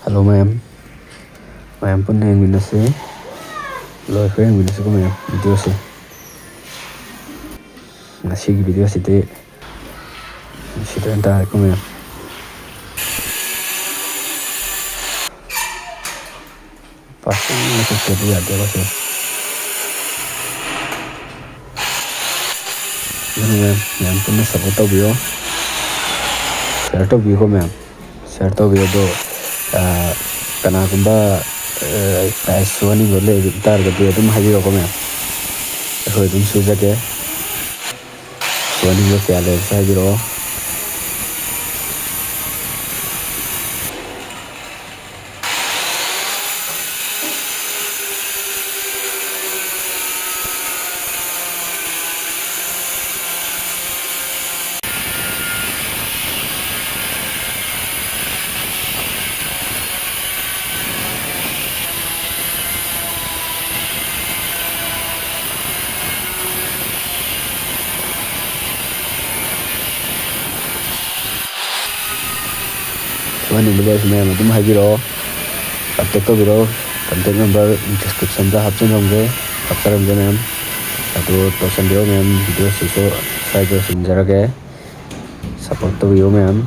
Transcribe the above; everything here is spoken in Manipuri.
Hello Mayam. Mayam Punna yengminase. Loikhre yengminase ko Mayam video se. Ngasigi video site site enta ko Mayam. Pasti nake site yade ko se. Mayam Punna support tawbiyo. Share tawbiyo ko Mayam. Share tawbiyo do kanagumba Suhlningba le targadi adum hybirk ko Mayam. Ko adum sujake Suhlningba kya le hybirk. Suhlningba le Mayam adum hybirk. Contact tawbiro. Contact number description da hapchenamge hapcharamge Mayam. Ado tosan dio Mayam video siso sai do sinjarage support tawbiyo Mayam.